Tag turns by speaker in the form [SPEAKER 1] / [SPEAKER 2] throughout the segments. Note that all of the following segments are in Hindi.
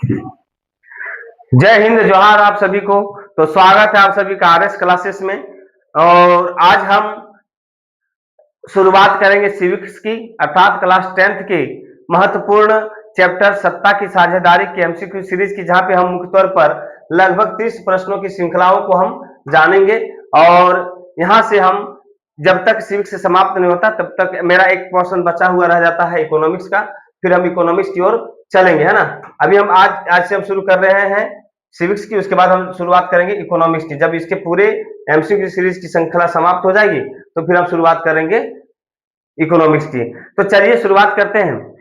[SPEAKER 1] जय हिंद, जोहार आप सभी को। तो स्वागत है आप सभी का आरएस क्लासेस में। और आज हम शुरुआत करेंगे सिविक्स की, अर्थात क्लास 10th के महत्वपूर्ण चैप्टर सत्ता की साझेदारी की एमसीक्यू सीरीज की, जहां पे हम मुख्य तौर पर लगभग 30 प्रश्नों की श्रृंखलाओं को हम जानेंगे। और यहां से हम जब तक सिविक्स से समाप्त नहीं होता तब तक मेरा एक पोर्शन बचा हुआ रह जाता है इकोनॉमिक्स का, फिर हम इकोनॉमिक्स की ओर चलेंगे, है ना। अभी हम आज से हम शुरू कर रहे हैं सिविक्स की, उसके बाद हम शुरुआत करेंगे इकोनॉमिक्स की। जब इसके पूरे एमसीक्यू सीरीज की श्रृंखला समाप्त हो जाएगी तो फिर हम शुरुआत करेंगे इकोनॉमिक्स की। तो चलिए शुरुआत करते हैं।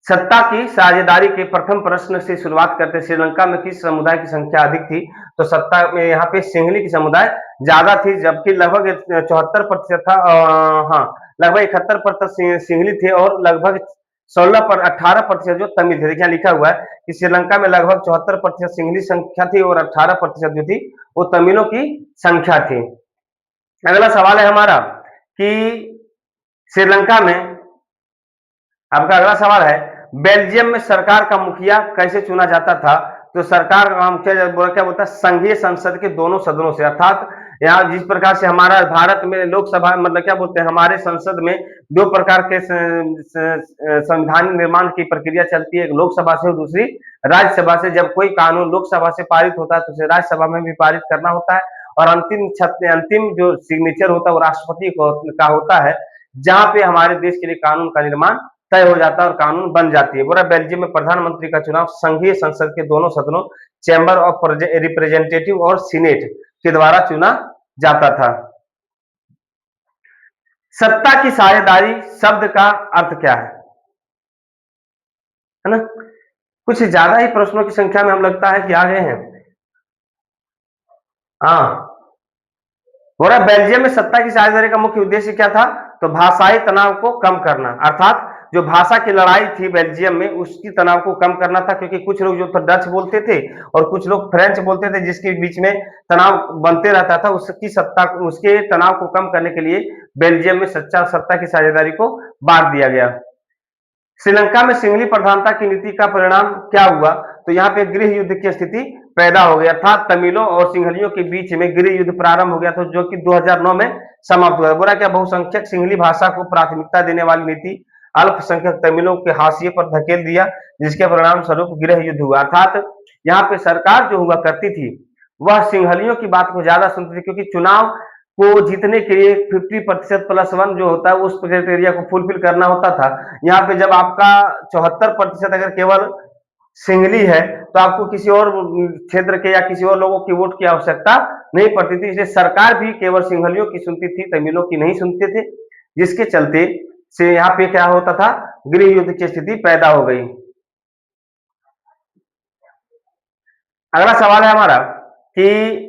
[SPEAKER 1] सत्ता की साझेदारी के प्रथम प्रश्न से शुरुआत करते हैं। श्रीलंका में किस समुदाय की संख्या अधिक थी? तो सत्ता में यहाँ पे सिंहली की समुदाय ज्यादा थी, जबकि लगभग 74% था। हाँ, लगभग 71% सिंहली थे और लगभग 18% जो तमिल थे। देखिए लिखा हुआ है कि श्रीलंका में लगभग 74% सिंहली संख्या थी और 18% जो थी वो तमिलों की संख्या थी। अगला सवाल है हमारा कि श्रीलंका में, आपका अगला सवाल है, बेल्जियम में सरकार का मुखिया कैसे चुना जाता था? तो सरकार का मुखिया क्या बोलता है, संघीय संसद के दोनों सदनों से। अर्थात यहाँ जिस प्रकार से हमारा भारत में लोकसभा, मतलब क्या बोलते हैं, हमारे संसद में दो प्रकार के संविधान निर्माण की प्रक्रिया चलती है, एक लोकसभा से और दूसरी राज्यसभा से। जब कोई कानून लोकसभा से पारित होता है तो उसे राज्यसभा में भी पारित करना होता है, और अंतिम जो सिग्नेचर होता है वो राष्ट्रपति का होता है, जहां पे हमारे देश के लिए कानून का निर्माण तय हो जाता है और कानून बन जाती है। बोला बेल्जियम में प्रधानमंत्री का चुनाव संघीय संसद के दोनों सदनों, चैम्बर ऑफ रिप्रेजेंटेटिव और सीनेट के द्वारा चुना जाता था। सत्ता की साझेदारी शब्द का अर्थ क्या है ना। कुछ ज्यादा ही प्रश्नों की संख्या में हम लगता है कि आ गए हैं। हाँ, बोला बेल्जियम में सत्ता की साझेदारी का मुख्य उद्देश्य क्या था? तो भाषाई तनाव को कम करना। अर्थात जो भाषा की लड़ाई थी बेल्जियम में, उसकी तनाव को कम करना था, क्योंकि कुछ लोग जो डच बोलते थे और कुछ लोग फ्रेंच बोलते थे, जिसके बीच में तनाव बनते रहता था। उसके तनाव को कम करने के लिए बेल्जियम में सत्ता की साझेदारी को बांट दिया गया। श्रीलंका में सिंहली प्रधानता की नीति का परिणाम क्या हुआ? तो यहाँ पे गृह युद्ध की स्थिति पैदा हो गई, अर्थात तमिलों और सिंहलियों के बीच में गृह युद्ध प्रारंभ हो गया था, जो कि 2009 में समाप्त हुआ। बोला क्या बहुसंख्यक सिंहली भाषा को प्राथमिकता देने वाली नीति अल्पसंख्यक तमिलों के हाशिए पर धकेल दिया, जिसके परिणाम स्वरूप गृह युद्ध हुआ। अर्थात यहाँ पे सरकार जो हुआ करती थी वह सिंहलियों की बात को ज्यादा सुनती थी, क्योंकि चुनाव को जीतने के लिए 50%+1 जो होता है उस क्राइटेरिया को फुलफिल करना होता था। यहाँ पे जब आपका 74% अगर केवल सिंगली है तो आपको किसी और क्षेत्र के या किसी और लोगों की वोट की आवश्यकता नहीं पड़ती थी, इसलिए सरकार भी केवल सिंहलियों की सुनती थी, तमिलों की नहीं सुनते थे, जिसके चलते से यहाँ पे क्या होता था, गृह युद्ध की स्थिति पैदा हो गई। अगला सवाल है हमारा कि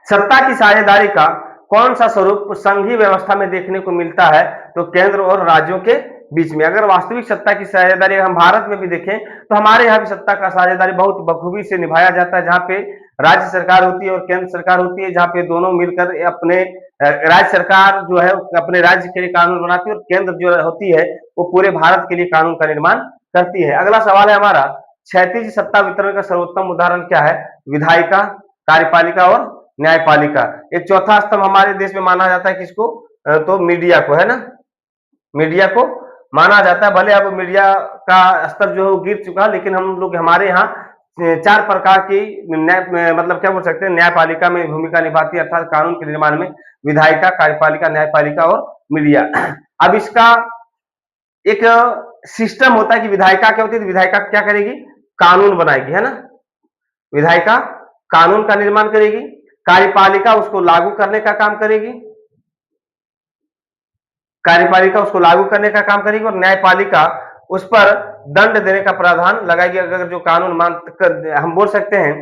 [SPEAKER 1] सत्ता की साझेदारी का कौन सा स्वरूप संघीय व्यवस्था में देखने को मिलता है? तो केंद्र और राज्यों के बीच में। अगर वास्तविक सत्ता की साझेदारी हम भारत में भी देखें तो हमारे यहाँ भी सत्ता का साझेदारी बहुत बखूबी से निभाया जाता है, जहाँ पे राज्य सरकार होती है और केंद्र सरकार होती है, जहाँ पे दोनों मिलकर अपने, राज्य सरकार जो है अपने राज्य के लिए कानून बनाती है और केंद्र जो होती है वो पूरे भारत के लिए कानून का निर्माण करती है। अगला सवाल है हमारा, क्षैतिज सत्ता वितरण का सर्वोत्तम उदाहरण क्या है? विधायिका, कार्यपालिका और न्यायपालिका। एक चौथा स्तंभ हमारे देश में माना जाता है किसको? तो मीडिया को, है ना। मीडिया को माना जाता है। भले अब मीडिया का स्तर जो है गिर चुका, लेकिन हम लोग हमारे यहाँ 4 प्रकार की मतलब क्या बोल सकते हैं, न्यायपालिका में भूमिका निभाती है, अर्थात कानून के निर्माण में विधायिका, कार्यपालिका, न्यायपालिका और मीडिया। अब इसका एक सिस्टम होता है कि विधायिका क्या होती है, विधायिका क्या करेगी? कानून बनाएगी, है ना। विधायिका कानून का निर्माण करेगी, कार्यपालिका उसको लागू करने का काम करेगी, कार्यपालिका उसको लागू करने का काम करेगी, और न्यायपालिका उस पर दंड देने का प्रावधान लगाएगी। अगर जो कानून हम बोल सकते हैं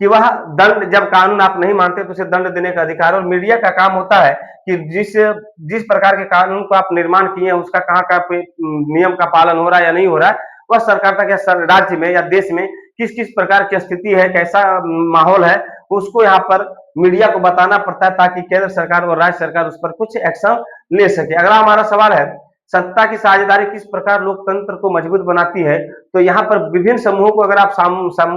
[SPEAKER 1] कि वह दंड, जब कानून आप नहीं मानते तो उसे दंड देने का अधिकार। और मीडिया का काम होता है कि जिस प्रकार के कानून को आप निर्माण किए हैं उसका कहाँ का नियम का पालन हो रहा है या नहीं हो रहा है, वह सरकार तक या राज्य में या देश में किस किस प्रकार की स्थिति है, कैसा माहौल है, उसको यहाँ पर मीडिया को बताना पड़ता है, ताकि केंद्र सरकार और राज्य सरकार उस पर कुछ एक्शन ले सके। अगला हमारा सवाल है, सत्ता की साझेदारी किस प्रकार लोकतंत्र को मजबूत बनाती है, तो यहाँ पर विभिन्न समूहों को अगर आप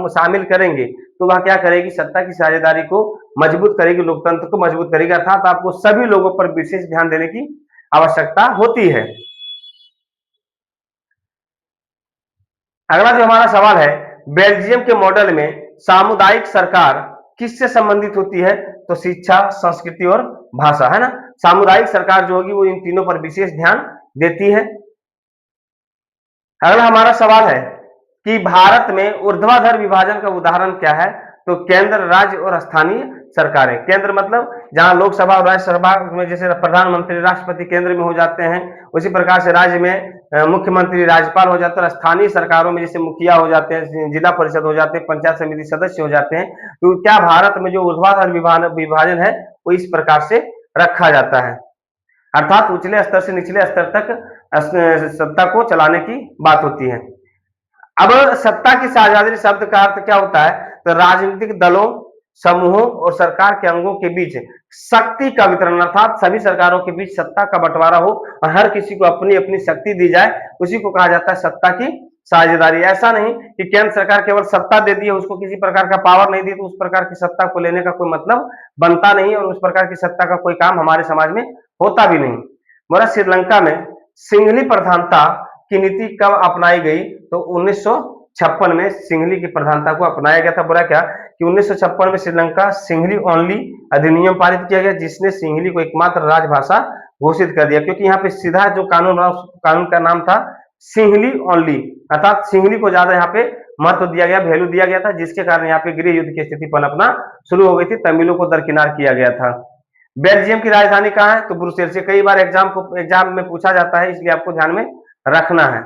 [SPEAKER 1] शामिल करेंगे तो वह क्या करेगी, सत्ता की साझेदारी को मजबूत करेगी, लोकतंत्र को मजबूत करेगी, अर्थात आपको सभी लोगों पर विशेष ध्यान देने की आवश्यकता होती है। अगला जो हमारा सवाल है, बेल्जियम के मॉडल में सामुदायिक सरकार किससे संबंधित होती है, तो शिक्षा, संस्कृति और भाषा, है ना। सामुदायिक सरकार जो होगी वो इन तीनों पर विशेष ध्यान देती है। अगला हमारा सवाल है कि भारत में ऊर्ध्वाधर विभाजन का उदाहरण क्या है, तो केंद्र, राज्य और स्थानीय सरकारें। केंद्र मतलब जहां लोकसभा और राज्यसभा में जैसे प्रधानमंत्री, राष्ट्रपति केंद्र में हो जाते हैं, उसी प्रकार से राज्य में मुख्यमंत्री, राज्यपाल हो जाते हैं, और स्थानीय सरकारों में जैसे मुखिया हो जाते हैं, जिला परिषद हो जाते हैं, पंचायत समिति सदस्य हो जाते हैं। तो क्या भारत में जो ऊर्ध्वाधर विभाजन है वो इस प्रकार से रखा जाता है, अर्थात उछले स्तर से निचले स्तर तक सत्ता को चलाने की बात होती है। अब सत्ता की साझेदारी शब्द का अर्थ क्या होता है, तो राजनीतिक दलों, समूहों और सरकार के अंगों के बीच शक्ति का वितरण, अर्थात सभी सरकारों के बीच सत्ता का बंटवारा हो और हर किसी को अपनी अपनी शक्ति दी जाए, उसी को कहा जाता है सत्ता की साझेदारी। ऐसा नहीं कि केंद्र सरकार केवल सत्ता दे दी है, उसको किसी प्रकार का पावर नहीं दी, तो उस प्रकार की सत्ता को लेने का कोई मतलब बनता नहीं और उस प्रकार की सत्ता का कोई काम हमारे समाज में होता भी नहीं। बोला श्रीलंका में सिंघली प्रधानता की नीति कब अपनाई गई, तो 1956 में सिंघली की प्रधानता को अपनाया गया था। बोला क्या कि 1956 में श्रीलंका सिंघली ओनली अधिनियम पारित किया गया, जिसने सिंघली को एकमात्र राजभाषा घोषित कर दिया, क्योंकि यहाँ पे सीधा जो कानून का नाम था सिंघली ओनली, अर्थात सिंघली को ज्यादा यहाँ पे महत्व दिया गया, वैल्यू दिया गया था, जिसके कारण यहाँ पे गृह युद्ध की स्थिति पनपना शुरू हो गई थी, तमिलों को दरकिनार किया गया था। बेल्जियम की राजधानी कहाँ है, तो ब्रुसेल से। कई बार एग्जाम में पूछा जाता है, इसलिए आपको ध्यान में रखना है।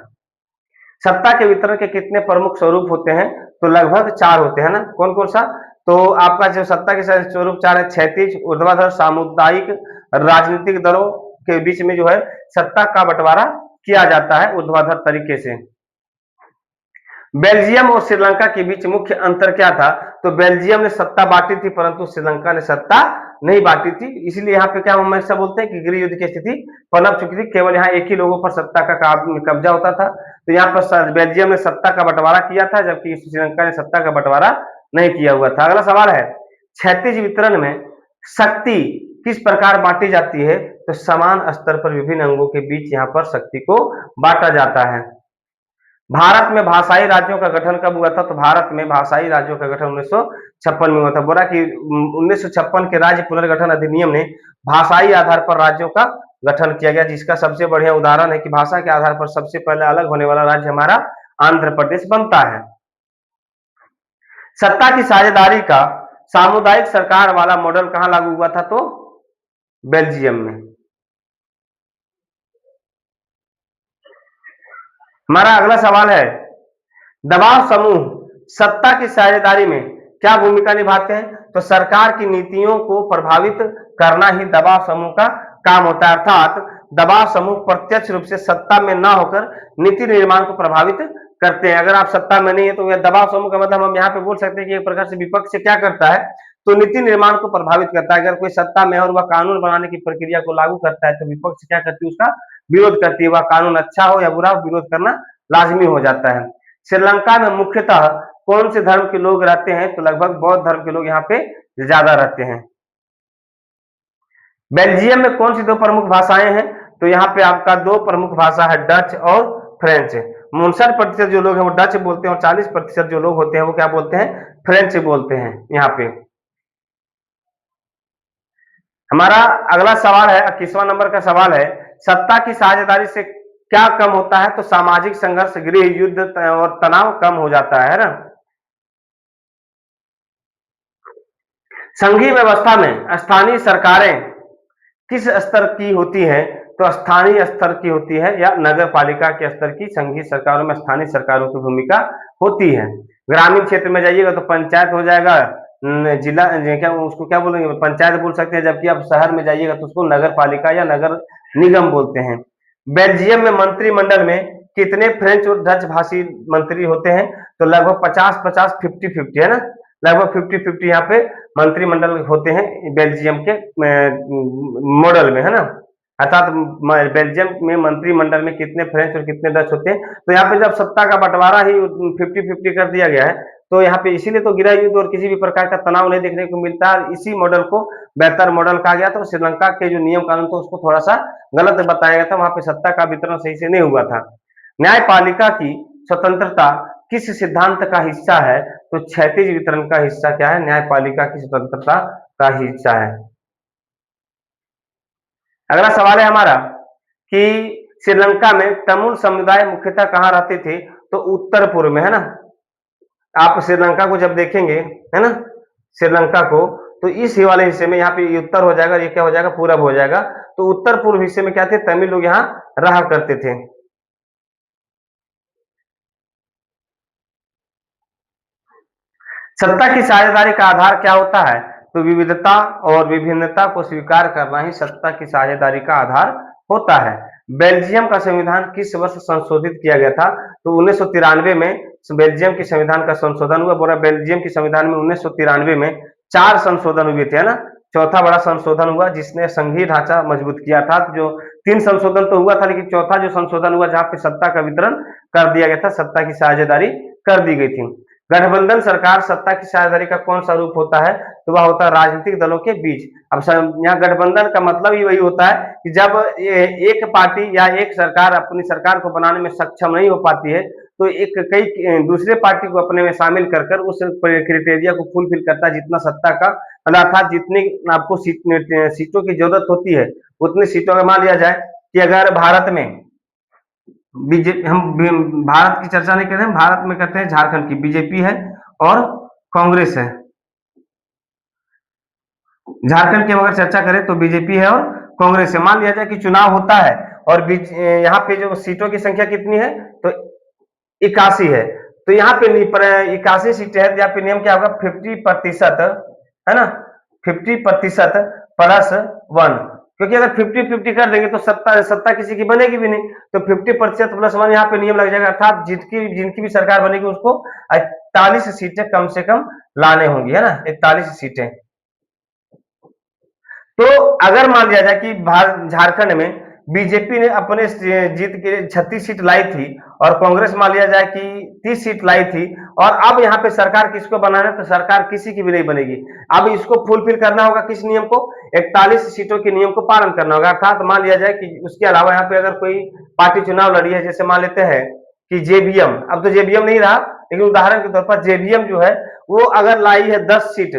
[SPEAKER 1] सत्ता के वितरण के कितने प्रमुख स्वरूप होते हैं, तो लगभग 4 होते हैं ना। कौन कौन सा, तो आपका जो सत्ता के स्वरूप 4 है, क्षैतिज, ऊर्ध्वाधर, सामुदायिक, राजनीतिक दलों के बीच में जो है सत्ता का बंटवारा किया जाता है ऊर्ध्वाधर तरीके से। बेल्जियम और श्रीलंका के बीच मुख्य अंतर क्या था, तो बेल्जियम ने सत्ता बांटी थी परंतु श्रीलंका ने सत्ता नहीं बांटी थी, इसलिए यहाँ पे क्या हम हमेशा बोलते हैं कि गृह युद्ध की स्थिति पनप चुकी थी, केवल यहाँ एक ही लोगों पर सत्ता का कब्जा होता था। तो यहाँ पर बेल्जियम ने सत्ता का बंटवारा किया था, जबकि श्रीलंका ने सत्ता का बंटवारा नहीं किया हुआ था। अगला सवाल है, क्षैतिज वितरण में शक्ति किस प्रकार बांटी जाती है, तो समान स्तर पर विभिन्न अंगों के बीच यहाँ पर शक्ति को बांटा जाता है। भारत में भाषाई राज्यों का गठन कब हुआ था, तो भारत में भाषाई राज्यों का गठन 1956 में हुआ था। बोला कि 1956 के राज्य पुनर्गठन अधिनियम ने भाषाई आधार पर राज्यों का गठन किया गया, जिसका सबसे बढ़िया उदाहरण है कि भाषा के आधार पर सबसे पहले अलग होने वाला राज्य हमारा आंध्र प्रदेश बनता है। सत्ता की साझेदारी का सामुदायिक सरकार वाला मॉडल कहां लागू हुआ था, तो बेल्जियम में। हमारा अगला सवाल है, दबाव समूह सत्ता की साझेदारी में क्या भूमिका निभाते हैं, तो सरकार की नीतियों को प्रभावित करना ही दबाव समूह का काम होता है, अर्थात दबाव समूह प्रत्यक्ष रूप से सत्ता में ना होकर नीति निर्माण को प्रभावित करते हैं। अगर आप सत्ता में नहीं है तो यह दबाव समूह का मतलब हम यहाँ पे बोल सकते हैं कि एक प्रकार से विपक्ष से क्या करता है, तो नीति निर्माण को प्रभावित करता है। अगर कोई सत्ता में और वह कानून बनाने की प्रक्रिया को लागू करता है तो विपक्ष क्या करती है, उसका विरोध करती है। वह कानून अच्छा हो या बुरा हो, विरोध करना लाजमी हो जाता है। श्रीलंका में मुख्यतः कौन से धर्म के लोग रहते हैं, तो लगभग बौद्ध धर्म के लोग यहाँ पे ज्यादा रहते हैं। बेल्जियम में कौन सी 2 प्रमुख भाषाएं हैं, तो यहाँ पे आपका 2 प्रमुख भाषा है, डच और फ्रेंच। 59% जो लोग हैं वो डच बोलते हैं और 40% जो लोग होते हैं वो क्या बोलते हैं, फ्रेंच बोलते हैं। यहाँ पे हमारा अगला सवाल है, 21वां नंबर का सवाल है, सत्ता की साझेदारी से क्या कम होता है, तो सामाजिक संघर्ष, गृह युद्ध और तनाव कम हो जाता है ना। संघीय व्यवस्था में स्थानीय सरकारें किस स्तर की होती है, तो स्थानीय स्तर की होती है या नगर पालिका के स्तर की। संघीय सरकारों में स्थानीय सरकारों की भूमिका होती है। ग्रामीण क्षेत्र में जाइएगा तो पंचायत हो जाएगा, जिला क्या उसको क्या बोलेंगे, पंचायत बोल सकते हैं, जबकि आप शहर में जाइएगा तो उसको नगर पालिका या नगर निगम बोलते हैं। बेल्जियम में मंत्रिमंडल में कितने फ्रेंच और डच भाषी मंत्री होते हैं, तो लगभग 50-50, 50-50 है ना, लगभग 50-50 यहाँ पे मंत्रिमंडल होते हैं बेल्जियम के मॉडल में, है ना। अर्थात बेल्जियम में मंत्रिमंडल में कितने फ्रेंच और कितने डच होते हैं। तो यहाँ पे जब सत्ता का बंटवारा ही 50-50 कर दिया गया है, तो यहाँ पे इसीलिए तो गृह युद्ध और किसी भी प्रकार का तनाव नहीं देखने को मिलता है। इसी मॉडल को बेहतर मॉडल कहा गया था। श्रीलंका के जो नियम कानून था उसको थोड़ा सा गलत बताया गया था, वहां पे सत्ता का वितरण सही से नहीं हुआ था। न्यायपालिका की स्वतंत्रता किस सिद्धांत का हिस्सा है? तो क्षैतिज वितरण का हिस्सा क्या है? न्यायपालिका की स्वतंत्रता का हिस्सा है। अगला सवाल है हमारा कि श्रीलंका में तमिल समुदाय मुख्यतः कहाँ रहते थे? तो उत्तर पूर्व में, है ना। आप श्रीलंका को जब देखेंगे, है ना, श्रीलंका को, तो इस वाले हिस्से में यहाँ पे ये उत्तर हो जाएगा, ये क्या हो जाएगा? पूरब हो जाएगा। तो उत्तर पूर्व हिस्से में क्या थे? तमिल लोग यहाँ रहा करते थे। सत्ता की साझेदारी का आधार क्या होता है? तो विविधता और विभिन्नता को स्वीकार करना ही सत्ता की साझेदारी का आधार होता है। बेल्जियम का संविधान किस वर्ष संशोधित किया गया था? तो 1993 में बेल्जियम के संविधान का संशोधन हुआ। बोला बेल्जियम के संविधान में 1993 में 4 संशोधन हुए थे, है ना। चौथा बड़ा संशोधन हुआ जिसने संघीय ढांचा मजबूत किया था। जो 3 संशोधन तो हुआ था, लेकिन चौथा जो संशोधन हुआ जहां पे सत्ता का वितरण कर दिया गया था, सत्ता की साझेदारी कर दी गई थी। गठबंधन सरकार सत्ता की साझेदारी का कौन सा रूप होता है? तो वह होता है राजनीतिक दलों के बीच। अब यहाँ गठबंधन का मतलब ही वही होता है कि जब एक पार्टी या एक सरकार अपनी सरकार को बनाने में सक्षम नहीं हो पाती है, तो एक कई दूसरे पार्टी को अपने में शामिल कर कर उस क्राइटेरिया को फुलफिल करता है, जितना सत्ता का मतलब अर्थात जितनी आपको सीटों की जरूरत होती है उतनी सीटों का मान लिया जाए कि अगर भारत में बीजेपी, हम भारत की चर्चा नहीं कर रहे हैं, भारत में कहते हैं झारखंड की बीजेपी है और कांग्रेस है। झारखंड की अगर चर्चा करें तो बीजेपी है और कांग्रेस है। मान लिया जाए कि चुनाव होता है और यहाँ पे जो सीटों की संख्या कितनी है? तो 81 है। तो यहाँ पे 81 सीटें हैं, यहाँ पे नियम क्या होगा? 50%, है ना, 50% प्लस 1, क्योंकि अगर 50-50 कर देंगे तो सत्ता सत्ता किसी की बनेगी भी नहीं। तो 50% प्लस 1 यहाँ पे नियम लग जाएगा, अर्थात जिनकी भी सरकार बनेगी उसको 41 सीटें कम से कम लाने होंगी, है ना, 41 सीटें। तो अगर मान लिया जाए कि झारखंड में बीजेपी ने अपने जीत के 36 सीट लाई थी और कांग्रेस मान लिया जाए कि 30 सीट लाई थी, और अब यहाँ पे सरकार किसको बनाना है? तो सरकार किसी की भी नहीं बनेगी। अब इसको फुलफिल करना होगा किस नियम को? 41 सीटों के नियम को पालन करना होगा। अर्थात मान लिया जाए कि उसके अलावा यहाँ पे अगर कोई पार्टी चुनाव लड़ी है, जैसे मान लेते हैं कि जेबीएम, अब तो जेबीएम नहीं रहा, लेकिन उदाहरण के तौर पर जेबीएम जो है वो अगर लाई है 10 सीट,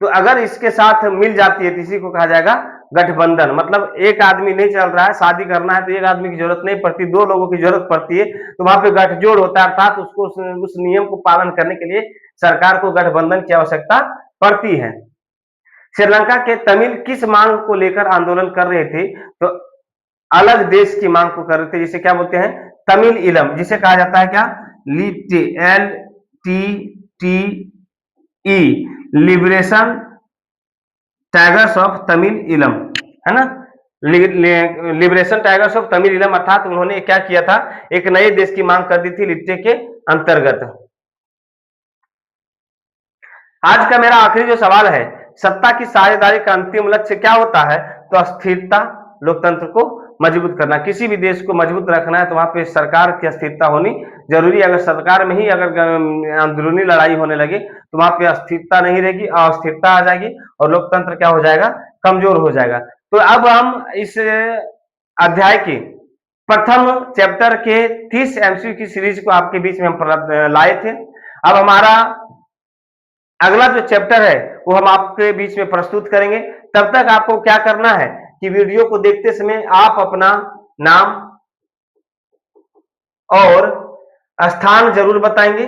[SPEAKER 1] तो अगर इसके साथ मिल जाती है तो इसी को कहा जाएगा गठबंधन। मतलब एक आदमी नहीं चल रहा है, शादी करना है तो एक आदमी की जरूरत नहीं पड़ती, 2 लोगों की जरूरत पड़ती है, तो वहां पे गठजोड़ होता है, अर्थात उसको उस नियम को पालन करने के लिए सरकार को गठबंधन की आवश्यकता पड़ती है। श्रीलंका के तमिल किस मांग को लेकर आंदोलन कर रहे थे? तो अलग देश की मांग को कर रहे थे, जिसे क्या बोलते हैं? तमिल इलम, जिसे कहा जाता है क्या? LTTE, liberation tigers of Tamil इलम, है ना। लिबरेशन टाइगर्स ऑफ तमिल इलम, अर्थात उन्होंने क्या किया था? एक नए देश की मांग कर दी थी लिट्टे के अंतर्गत। आज का मेरा आखिरी जो सवाल है, सत्ता की साझेदारी का अंतिम लक्ष्य क्या होता है? तो अस्थिरता, लोकतंत्र को मजबूत करना। किसी भी देश को मजबूत रखना है तो वहां पे सरकार की अस्थिरता होनी जरूरी है। अगर सरकार में ही अगर अंदरूनी लड़ाई होने लगे तो वहां पे अस्थिरता नहीं रहेगी, अस्थिरता आ जाएगी और लोकतंत्र क्या हो जाएगा? कमजोर हो जाएगा। तो अब हम इस अध्याय के प्रथम चैप्टर के 30 एमसीक्यू की सीरीज को आपके बीच में हम लाए थे। अब हमारा अगला जो चैप्टर है वो हम आपके बीच में प्रस्तुत करेंगे। तब तक आपको क्या करना है कि वीडियो को देखते समय आप अपना नाम और स्थान जरूर बताएंगे,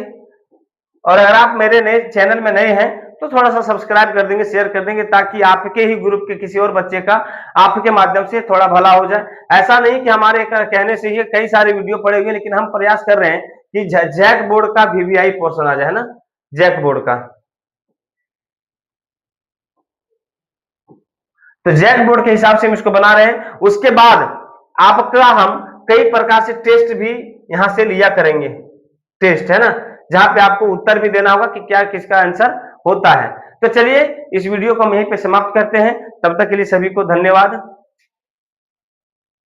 [SPEAKER 1] और अगर आप मेरे नए चैनल में नए हैं तो थोड़ा सा सब्सक्राइब कर देंगे, शेयर कर देंगे, ताकि आपके ही ग्रुप के किसी और बच्चे का आपके माध्यम से थोड़ा भला हो जाए। ऐसा नहीं कि हमारे कहने से ही कई सारे वीडियो पड़े हुए, लेकिन हम प्रयास कर रहे हैं कि जैक बोर्ड का वीवीआई पोर्शन आ जाए, है ना, जैक बोर्ड का। तो जैक बोर्ड के हिसाब से हम इसको बना रहे हैं। उसके बाद आपका हम कई प्रकार से टेस्ट भी यहां से लिया करेंगे, टेस्ट, है ना, जहां पे आपको उत्तर भी देना होगा कि क्या किसका आंसर होता है। तो चलिए इस वीडियो को हम यहीं पे समाप्त करते हैं। तब तक के लिए सभी को धन्यवाद।